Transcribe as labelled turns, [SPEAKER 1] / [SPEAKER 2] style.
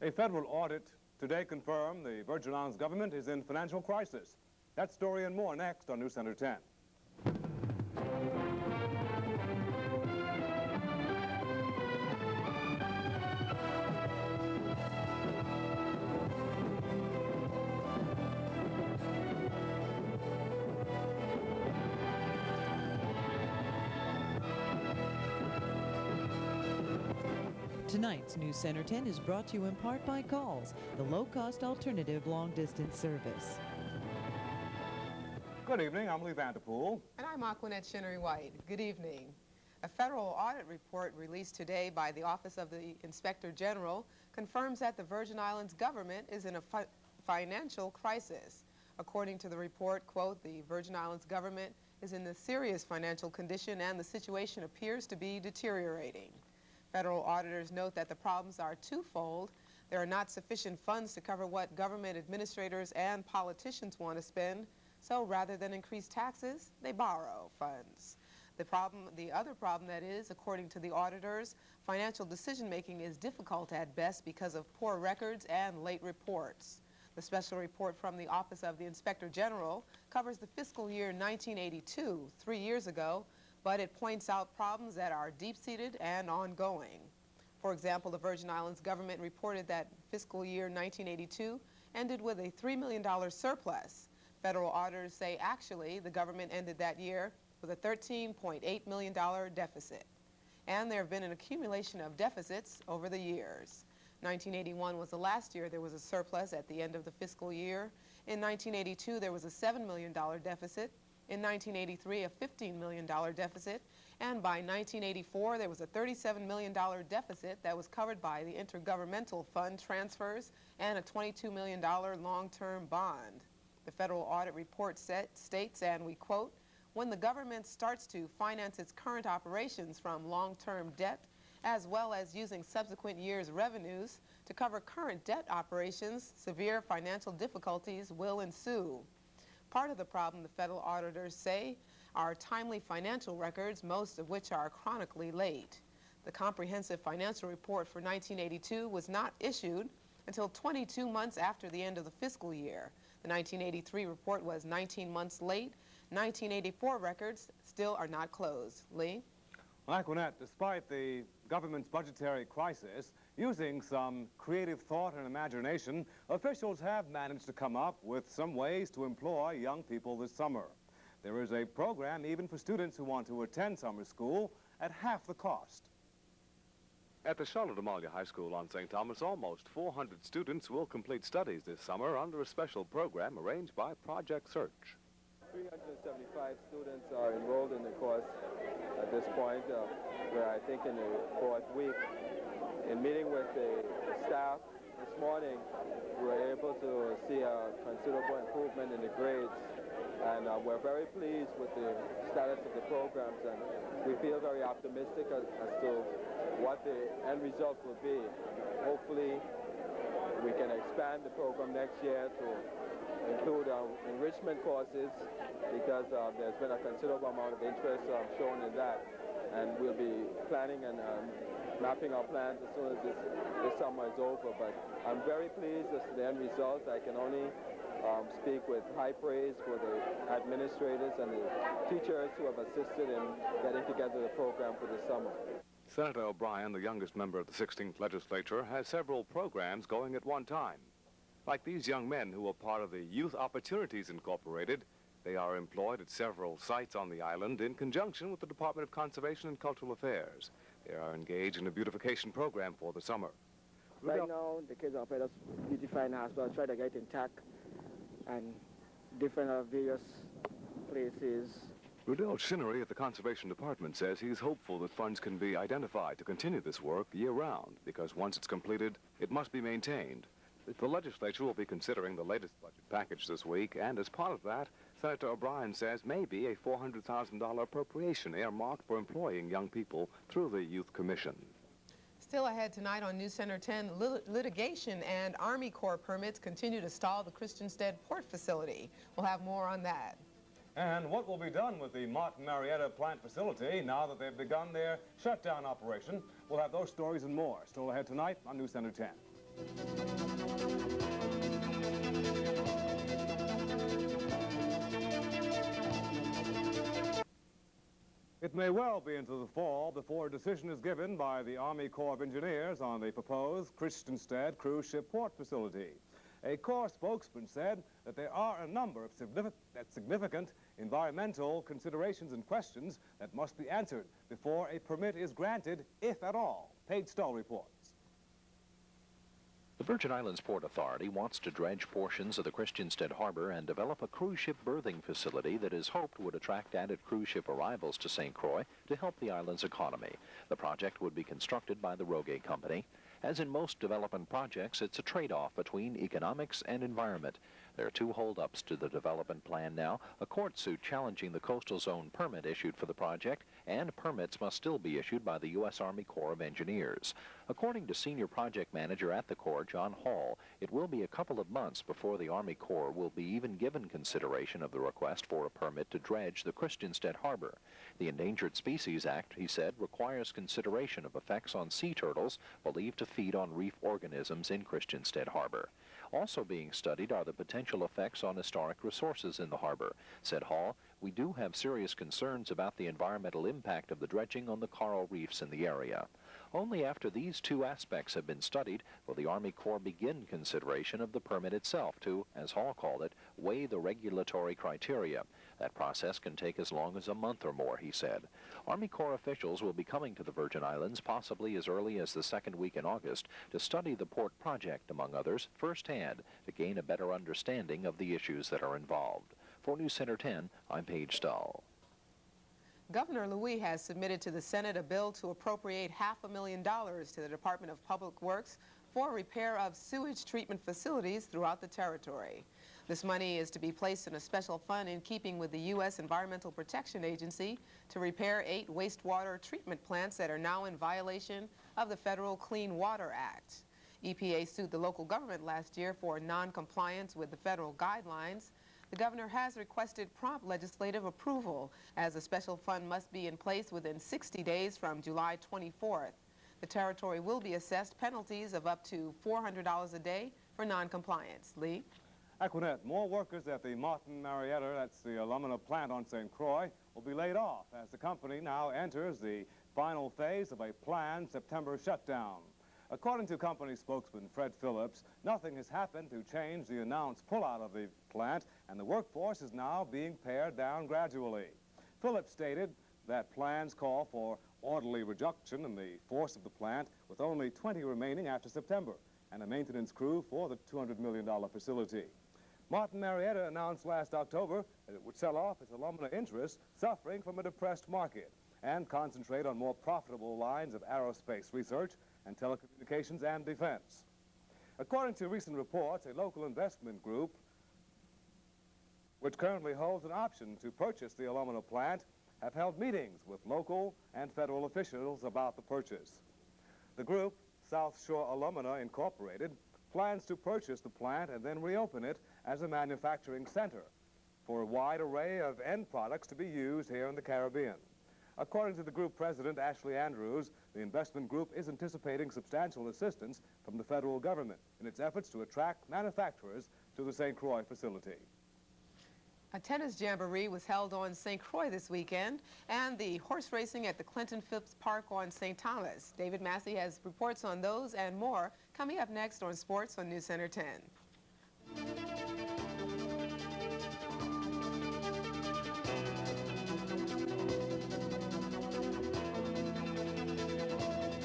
[SPEAKER 1] A federal audit today confirmed the Virgin Islands government is in financial crisis. That story and more next on News Center 10.
[SPEAKER 2] Tonight's News Center 10 is brought to you in part by Calls, the low-cost alternative long-distance service.
[SPEAKER 1] Good evening, I'm Lee Vanderpool.
[SPEAKER 3] And I'm Aquanette Shinnery White. Good evening. A federal audit report released today by the Office of the Inspector General confirms that the Virgin Islands government is in a financial crisis. According to the report, quote, the Virgin Islands government is in a serious financial condition and the situation appears to be deteriorating. Federal auditors note that the problems are twofold. There are not sufficient funds to cover what government administrators and politicians want to spend, so rather than increase taxes, they borrow funds. The other problem that is, according to the auditors, financial decision-making is difficult at best because of poor records and late reports. The special report from the Office of the Inspector General covers the fiscal year 1982, 3 years ago, but it points out problems that are deep-seated and ongoing. For example, the Virgin Islands government reported that fiscal year 1982 ended with a $3 million surplus. Federal auditors say actually the government ended that year with a $13.8 million deficit. And there have been an accumulation of deficits over the years. 1981 was the last year there was a surplus at the end of the fiscal year. In 1982, there was a $7 million deficit. In 1983, a $15 million deficit, and by 1984, there was a $37 million deficit that was covered by the intergovernmental fund transfers and a $22 million long-term bond. The federal audit report states, and we quote, when the government starts to finance its current operations from long-term debt, as well as using subsequent years' revenues to cover current debt operations, severe financial difficulties will ensue. Part of the problem, the federal auditors say, are timely financial records, most of which are chronically late. The comprehensive financial report for 1982 was not issued until 22 months after the end of the fiscal year. The 1983 report was 19 months late. 1984 records still are not closed. Lee?
[SPEAKER 1] Well, Aquanette, despite the government's budgetary crisis, using some creative thought and imagination, officials have managed to come up with some ways to employ young people this summer. There is a program even for students who want to attend summer school at half the cost.
[SPEAKER 4] At the Charlotte Amalia High School on St. Thomas, almost 400 students will complete studies this summer under a special program arranged by Project Search.
[SPEAKER 5] 375 students are enrolled in the course at this point. We're, I think, in the 4th week. In meeting with the staff this morning, we were able to see a considerable improvement in the grades, and we're very pleased with the status of the programs, and we feel very optimistic as to what the end result will be. Hopefully, we can expand the program next year to include enrichment courses, because there's been a considerable amount of interest shown in that, and we'll be planning and mapping our plans as soon as this summer is over. But I'm very pleased as to the end result. I can only speak with high praise for the administrators and the teachers who have assisted in getting together the program for this summer.
[SPEAKER 4] Senator O'Brien, the youngest member of the 16th legislature, has several programs going at one time. Like these young men who are part of the Youth Opportunities Incorporated, they are employed at several sites on the island in conjunction with the Department of Conservation and Cultural Affairs. They are engaged in a beautification program for the summer.
[SPEAKER 6] Right now, the kids are just beautifying the hospital, try to get intact, and different various places.
[SPEAKER 4] Rudell Shinnery at the Conservation Department says he's hopeful that funds can be identified to continue this work year-round, because once it's completed, it must be maintained. The legislature will be considering the latest budget package this week, and as part of that, Senator O'Brien says maybe a $400,000 appropriation earmarked for employing young people through the Youth Commission.
[SPEAKER 3] Still ahead tonight on News Center 10, litigation and Army Corps permits continue to stall the Christiansted Port Facility. We'll have more on that.
[SPEAKER 1] And what will be done with the Martin Marietta plant facility now that they've begun their shutdown operation? We'll have those stories and more still ahead tonight on News Center 10. It may well be into the fall before a decision is given by the Army Corps of Engineers on the proposed Christiansted cruise ship port facility. A Corps spokesman said that there are a number of significant environmental considerations and questions that must be answered before a permit is granted, if at all. Paige Stoll reports.
[SPEAKER 7] The Virgin Islands Port Authority wants to dredge portions of the Christiansted Harbor and develop a cruise ship berthing facility that is hoped would attract added cruise ship arrivals to St. Croix to help the island's economy. The project would be constructed by the Rogue Company. As in most development projects, it's a trade-off between economics and environment. There are two holdups to the development plan now: a court suit challenging the coastal zone permit issued for the project, and permits must still be issued by the U.S. Army Corps of Engineers. According to Senior Project Manager at the Corps, John Hall, it will be a couple of months before the Army Corps will be even given consideration of the request for a permit to dredge the Christiansted Harbor. The Endangered Species Act, he said, requires consideration of effects on sea turtles believed to feed on reef organisms in Christiansted Harbor. Also being studied are the potential effects on historic resources in the harbor. Said Hall, "We do have serious concerns about the environmental impact of the dredging on the coral reefs in the area." Only after these two aspects have been studied will the Army Corps begin consideration of the permit itself to, as Hall called it, weigh the regulatory criteria. That process can take as long as a month or more, he said. Army Corps officials will be coming to the Virgin Islands possibly as early as the second week in August to study the port project, among others, firsthand to gain a better understanding of the issues that are involved. For News Center 10, I'm Paige Stoll.
[SPEAKER 3] Governor Louis has submitted to the Senate a bill to appropriate $500,000 to the Department of Public Works for repair of sewage treatment facilities throughout the territory. This money is to be placed in a special fund in keeping with the U.S. Environmental Protection Agency to repair 8 wastewater treatment plants that are now in violation of the Federal Clean Water Act. EPA sued the local government last year for non-compliance with the federal guidelines. The governor has requested prompt legislative approval, as a special fund must be in place within 60 days from July 24th. The territory will be assessed penalties of up to $400 a day for non-compliance. Lee?
[SPEAKER 1] Aquanette, more workers at the Martin Marietta, that's the alumina plant on St. Croix, will be laid off as the company now enters the final phase of a planned September shutdown. According to company spokesman Fred Phillips, nothing has happened to change the announced pullout of the plant, and the workforce is now being pared down gradually. Phillips stated that plans call for orderly reduction in the force of the plant, with only 20 remaining after September, and a maintenance crew for the $200 million facility. Martin Marietta announced last October that it would sell off its alumina interests, suffering from a depressed market, and concentrate on more profitable lines of aerospace research and telecommunications and defense. According to recent reports, a local investment group, which currently holds an option to purchase the alumina plant, have held meetings with local and federal officials about the purchase. The group, South Shore Alumina Incorporated, plans to purchase the plant and then reopen it as a manufacturing center for a wide array of end products to be used here in the Caribbean. According to the group president, Ashley Andrews, the investment group is anticipating substantial assistance from the federal government in its efforts to attract manufacturers to the St. Croix facility.
[SPEAKER 3] A tennis jamboree was held on St. Croix this weekend, and the horse racing at the Clinton Phipps Park on St. Thomas. David Massey has reports on those and more coming up next on Sports on News Center 10.